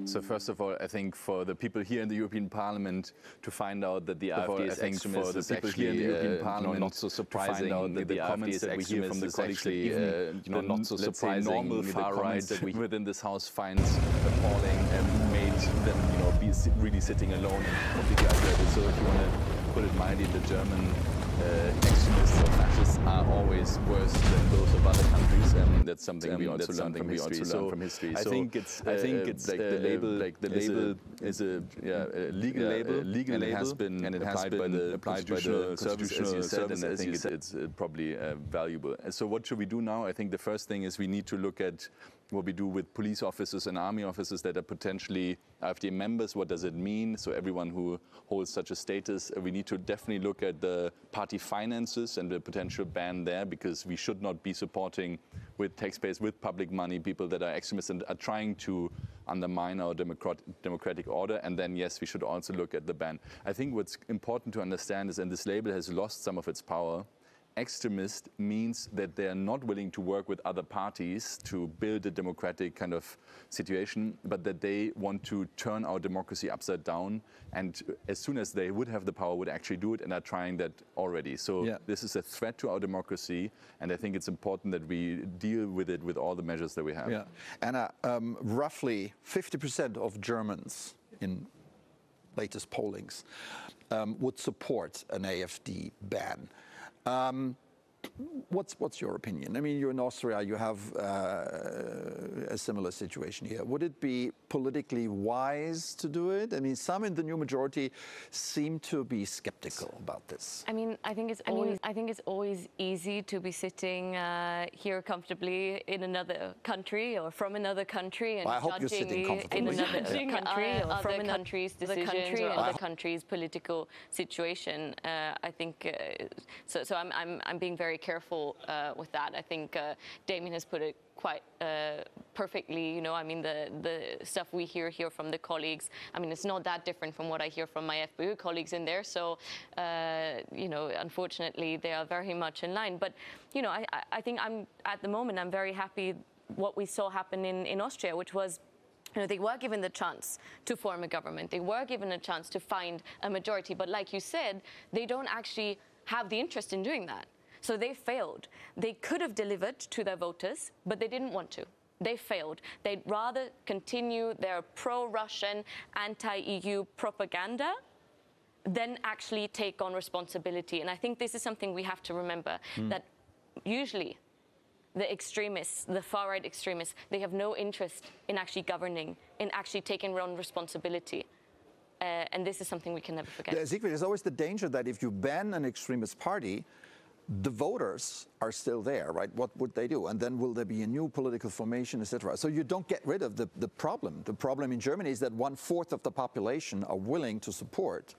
So first of all, I think for the people here in the European Parliament to find out that the AfD is extremist is actually not so surprising. That the comments that we hear from the colleagues, even not so surprising, normal far right that we within this House finds appalling and made them be really sitting alone and completely isolated. So if you want to put it mildly, the German extremists or fascists are always worse than those of other countries, and that's something we also learn from history. I think it's like the label is a legal label, and it has been applied by the constitutional service, as you said, and I think it's probably valuable. And so what should we do now? I think the first thing is we need to look at what we do with police officers and army officers that are potentially AfD members. What does it mean? So everyone who holds such a status, we need to definitely look at the party finances and the potential ban there, because we should not be supporting with taxpayers, with public money, people that are extremists and are trying to undermine our democratic order. And then, yes, we should also look at the ban. I think what's important to understand is, and this label has lost some of its power, extremist means that they are not willing to work with other parties to build a democratic kind of situation, but that they want to turn our democracy upside down, and as soon as they would have the power would actually do it, and are trying that already. So this is a threat to our democracy, and I think it's important that we deal with it with all the measures that we have. Yeah, and roughly 50% of Germans in latest pollings would support an AfD ban. What's your opinion? I mean, you're in Austria, you have a similar situation here. Would it be politically wise to do it? I mean, some in the new majority seem to be skeptical about this. I mean, I think it's always easy to be sitting here comfortably in another country or from another country and judging in another country or from another country's decisions or other country's political situation. I think so. I'm being very careful with that. I think Damien has put it quite perfectly. You know, I mean, the stuff we hear here from the colleagues, I mean, it's not that different from what I hear from my FPÖ colleagues in there. So, you know, unfortunately, they are very much in line. But, you know, I think at the moment, I'm very happy what we saw happen in Austria, which was, you know, they were given the chance to form a government. They were given a chance to find a majority. But like you said, they don't actually have the interest in doing that. So they failed. They could have delivered to their voters, but they didn't want to. They failed. They'd rather continue their pro-Russian, anti-EU propaganda than actually take on responsibility. And I think this is something we have to remember, that usually the extremists, the far-right extremists, they have no interest in actually governing, in actually taking on responsibility. And this is something we can never forget. Siegfried, there's always the danger that if you ban an extremist party, the voters are still there, right? What would they do? And then will there be a new political formation, etc.? So you don't get rid of the problem. The problem in Germany is that 1/4 of the population are willing to support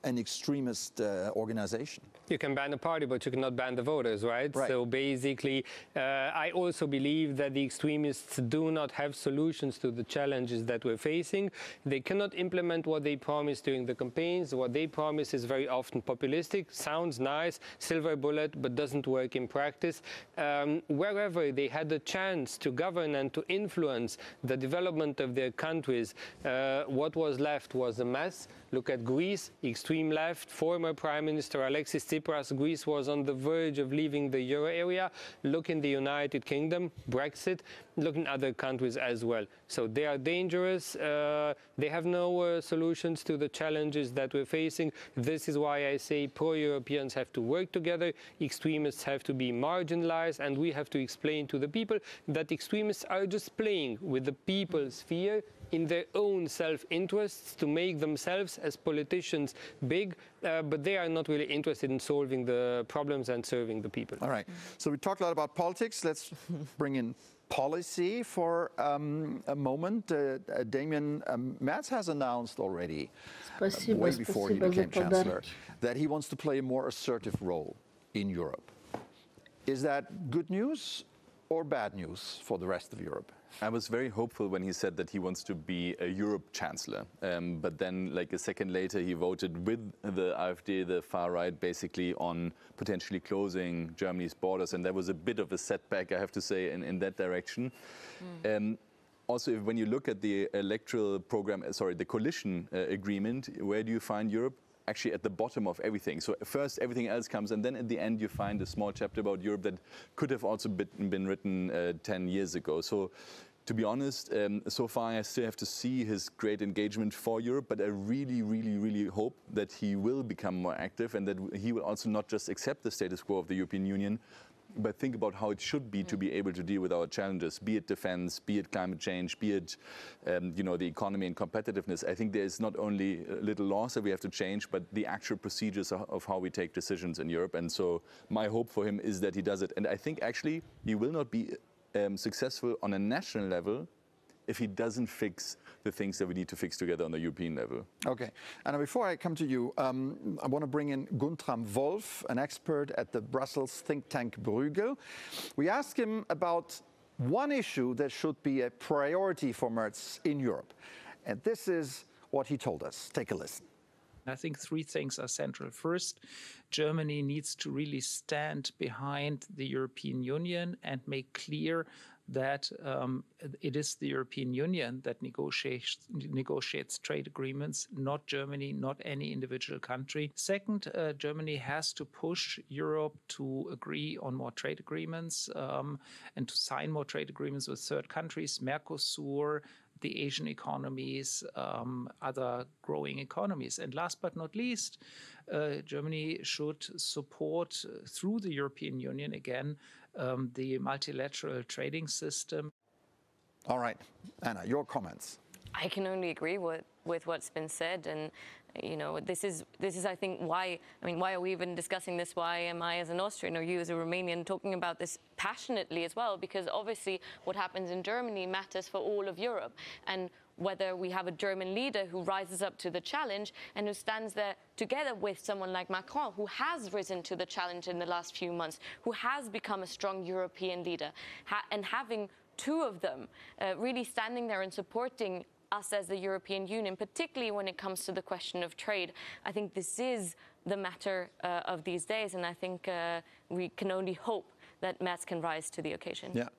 an extremist organization. You can ban a party, but you cannot ban the voters, right? So basically, I also believe that the extremists do not have solutions to the challenges that we're facing. They cannot implement what they promise during the campaigns. What they promise is very often populistic, sounds nice, silver bullet, but doesn't work in practice. Wherever they had a chance to govern and to influence the development of their countries, what was left was a mess. Look at Greece, extreme left, former Prime Minister Alexis Tsipras. Greece was on the verge of leaving the euro area. Look in the United Kingdom, Brexit. Look in other countries as well. So they are dangerous. They have no solutions to the challenges that we're facing. This is why I say pro-Europeans have to work together. Extremists have to be marginalized, and we have to explain to the people that extremists are just playing with the people's fear in their own self-interests to make themselves as politicians big, but they are not really interested in solving the problems and serving the people. All right. So we talked a lot about politics. Let's bring in policy for a moment. Damien, Merz has announced already, way before he became Chancellor, that he wants to play a more assertive role in Europe. Is that good news or bad news for the rest of Europe? I was very hopeful when he said that he wants to be a Europe Chancellor. But then, like a second later, he voted with the AfD, the far right, basically on potentially closing Germany's borders. And there was a bit of a setback, I have to say, in that direction. also, when you look at the electoral program, the coalition agreement, where do you find Europe? Actually at the bottom of everything. So first everything else comes, and then at the end you find a small chapter about Europe that could have also been written 10 years ago. So to be honest, so far I still have to see his great engagement for Europe, but I really hope that he will become more active and that he will also not just accept the status quo of the European Union, but think about how it should be to be able to deal with our challenges, be it defense, be it climate change, be it the economy and competitiveness. I think there is not only little laws that we have to change, but the actual procedures of how we take decisions in Europe. And so my hope for him is that he does it. And I think actually he will not be successful on a national level if he doesn't fix the things that we need to fix together on the European level. Okay. And before I come to you, I want to bring in Guntram Wolf, an expert at the Brussels think tank Bruegel. We asked him about one issue that should be a priority for Merz in Europe. And this is what he told us. Take a listen. I think three things are central. First, Germany needs to really stand behind the European Union and make clear that it is the European Union that negotiates trade agreements, not Germany, not any individual country. Second, Germany has to push Europe to agree on more trade agreements and to sign more trade agreements with third countries, Mercosur, the Asian economies, other growing economies. And last but not least, Germany should support through the European Union again the multilateral trading system. All right, Anna, your comments. I can only agree with what's been said, and this is I think why are we even discussing this? Why am I as an Austrian or you as a Romanian talking about this passionately as well? Because obviously what happens in Germany matters for all of Europe, and whether we have a German leader who rises up to the challenge and who stands there together with someone like Macron, who has risen to the challenge in the last few months, who has become a strong European leader, and having two of them really standing there and supporting us as the European Union, particularly when it comes to the question of trade. I think this is the matter of these days, and I think we can only hope that Merz can rise to the occasion. Yeah.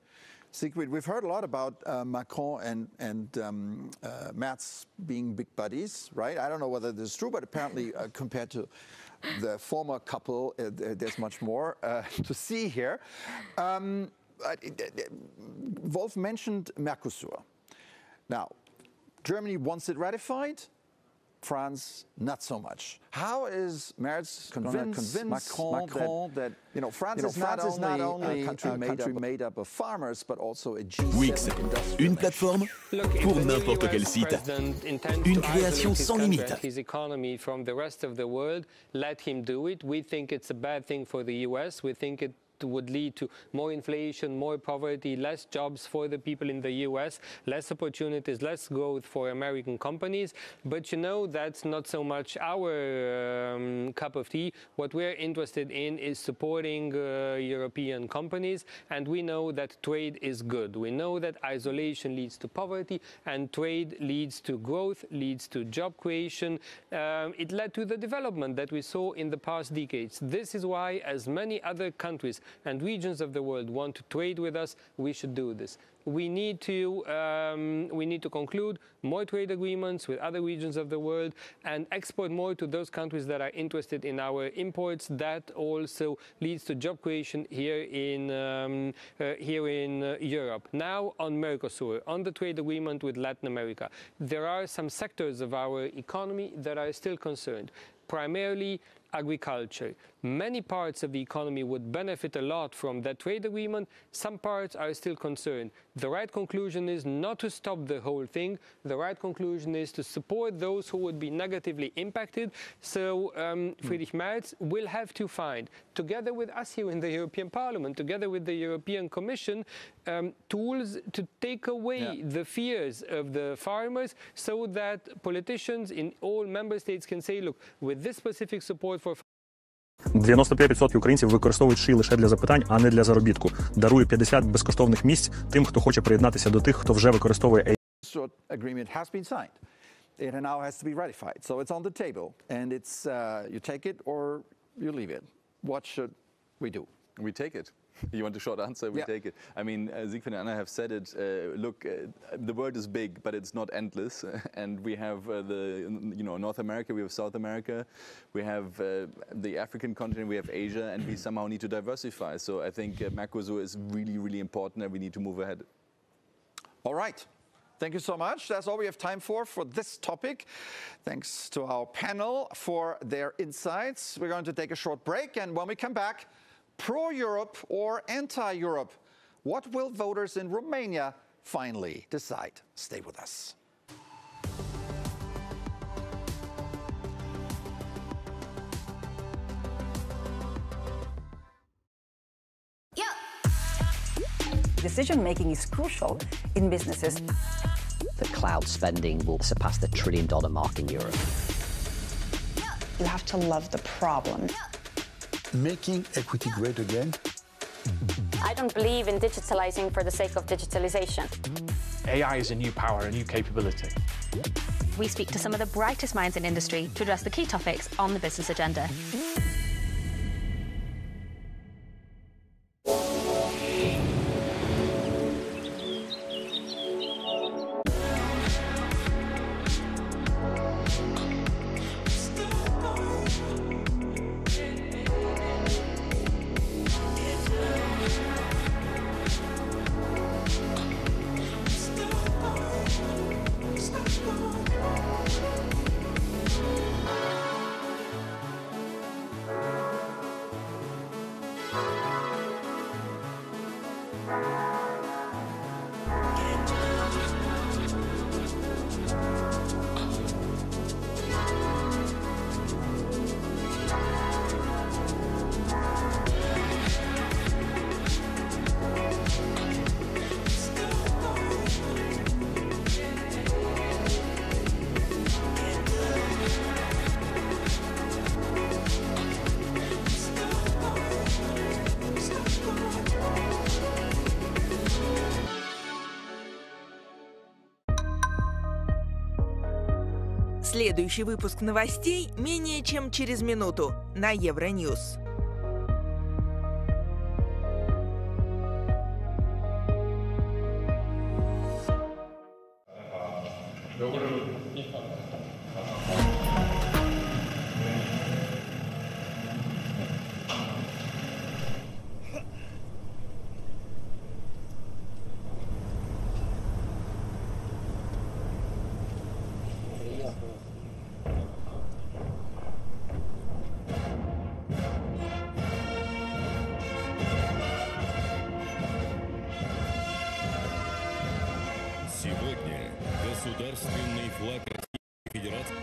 Siegfried, we've heard a lot about Macron and Merz being big buddies, right? I don't know whether this is true, but apparently compared to the former couple, there's much more to see here. Wolf mentioned Mercosur. Now, Germany wants it ratified, France not so much. How is Merz going to convince Macron that France is not only a country made up of farmers, but also a Wix, une plateforme pour n'importe quel site. Une création sans limite. His economy from the rest of the world, let him do it. We think it's a bad thing for the US. We think it would lead to more inflation, more poverty, less jobs for the people in the US, less opportunities, less growth for American companies. But that's not so much our cup of tea. What we're interested in is supporting European companies, and we know that trade is good. We know that isolation leads to poverty, and trade leads to growth, leads to job creation. It led to the development that we saw in the past decades. This is why, as many other countries and regions of the world want to trade with us, we should do this. We need to conclude more trade agreements with other regions of the world and export more to those countries that are interested in our imports. That also leads to job creation here in Europe. Now on Mercosur, on the trade agreement with Latin America, there are some sectors of our economy that are still concerned. Primarily agriculture. Many parts of the economy would benefit a lot from that trade agreement. Some parts are still concerned. The right conclusion is not to stop the whole thing. The right conclusion is to support those who would be negatively impacted. So Friedrich Merz will have to find, together with us here in the European Parliament, together with the European Commission, tools to take away the fears of the farmers so that politicians in all member states can say, look, with this specific support for 95% українців використовують ШІ лише для запитань, а не для заробітку. Дарую 50 безкоштовних місць тим, хто хоче приєднатися до тих, хто вже використовує AI. Mercosur agreement has been signed. It now has to be ratified. So it's on the table, and it's you take it or you leave it. What should we do? We take it. You want a short answer? We take it. I mean, Siegfried and I have said it. Look, the world is big, but it's not endless. And we have North America, we have South America, we have the African continent, we have Asia, and we somehow need to diversify. So I think Mercosur is really, really important, and we need to move ahead. All right. Thank you so much. That's all we have time for this topic. Thanks to our panel for their insights. We're going to take a short break, and when we come back, pro-Europe or anti-Europe? What will voters in Romania finally decide? Stay with us. Decision-making is crucial in businesses. The cloud spending will surpass the $1 trillion mark in Europe. You have to love the problem. Making equity great again. I don't believe in digitalizing for the sake of digitalization. AI is a new power, a new capability. We speak to some of the brightest minds in industry to address the key topics on the business agenda. Следующий выпуск новостей менее чем через минуту на Евроньюз. Сегодня государственный флаг Российской Федерации.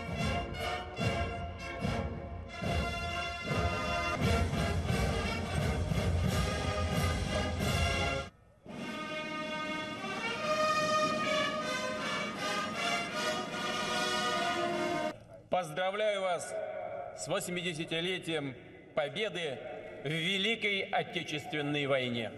Поздравляю вас с 80-летием Победы в Великой Отечественной войне.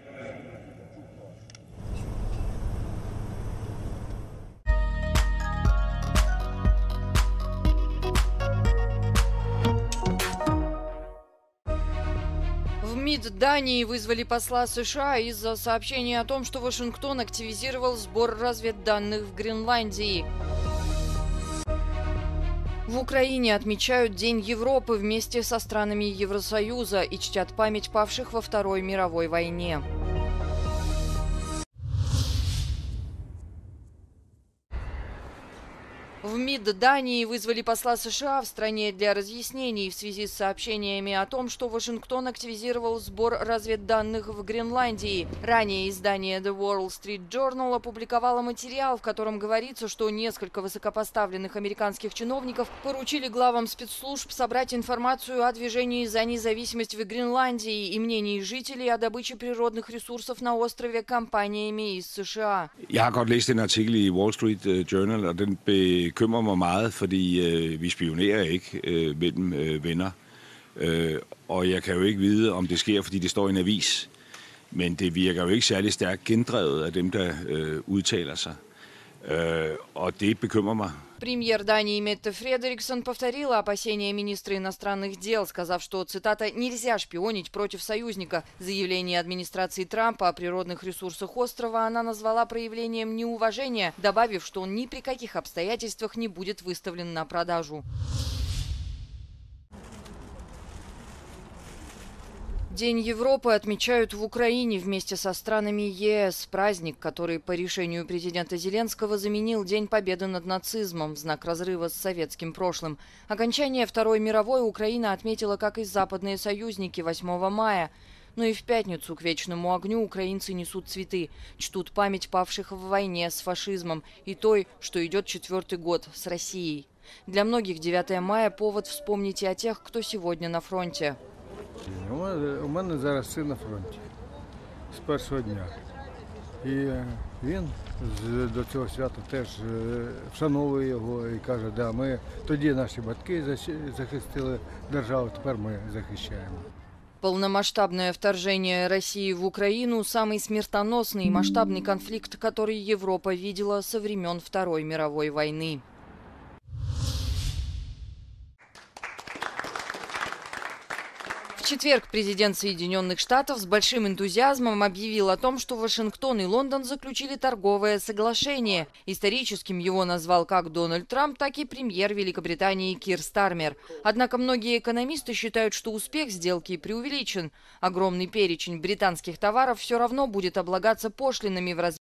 В МИД Дании вызвали посла США из-за сообщения о том, что Вашингтон активизировал сбор разведданных в Гренландии. В Украине отмечают День Европы вместе со странами Евросоюза и чтят память павших во Второй мировой войне. В МИД Дании вызвали посла США в стране для разъяснений в связи с сообщениями о том, что Вашингтон активизировал сбор разведданных в Гренландии. Ранее издание The Wall Street Journal опубликовало материал, в котором говорится, что несколько высокопоставленных американских чиновников поручили главам спецслужб собрать информацию о движении за независимость в Гренландии и мнении жителей о добыче природных ресурсов на острове компаниями из США. Jeg har godt læst en artikel i Wall Street Journal, og den bekymrer mig meget, fordi vi spionerer ikke mellem venner. Og jeg kan jo ikke vide, om det sker, fordi det står i en avis. Men det virker jo ikke særlig stærkt gendrevet af dem, der udtaler sig. Og det bekymrer mig Премьер Дании Метте Фредериксон повторила опасения министра иностранных дел, сказав, что, цитата, «нельзя шпионить против союзника». Заявление администрации Трампа о природных ресурсах острова она назвала проявлением неуважения, добавив, что он ни при каких обстоятельствах не будет выставлен на продажу. День Европы отмечают в Украине вместе со странами ЕС. Праздник, который по решению президента Зеленского заменил День Победы над нацизмом в знак разрыва с советским прошлым. Окончание Второй мировой Украина отметила, как и западные союзники, 8 мая. Но и в пятницу к вечному огню украинцы несут цветы, чтут память павших в войне с фашизмом и той, что идет 4-й год, с Россией. Для многих 9 мая – повод вспомнить и о тех, кто сегодня на фронте. У мене зараз син на фронті з першого дня. І він до цього свята теж вшановує його і каже, да, ми тоді наші батьки захистили державу, тепер ми захищаємо. Полномасштабное вторжение России в Украину – самый смертоносный и масштабный конфликт, который Европа видела со времен Второй мировой войны. В четверг президент Соединенных Штатов с большим энтузиазмом объявил о том, что Вашингтон и Лондон заключили торговое соглашение. Историческим его назвал как Дональд Трамп, так и премьер Великобритании Кир Стармер. Однако многие экономисты считают, что успех сделки преувеличен. Огромный перечень британских товаров все равно будет облагаться пошлинами в размере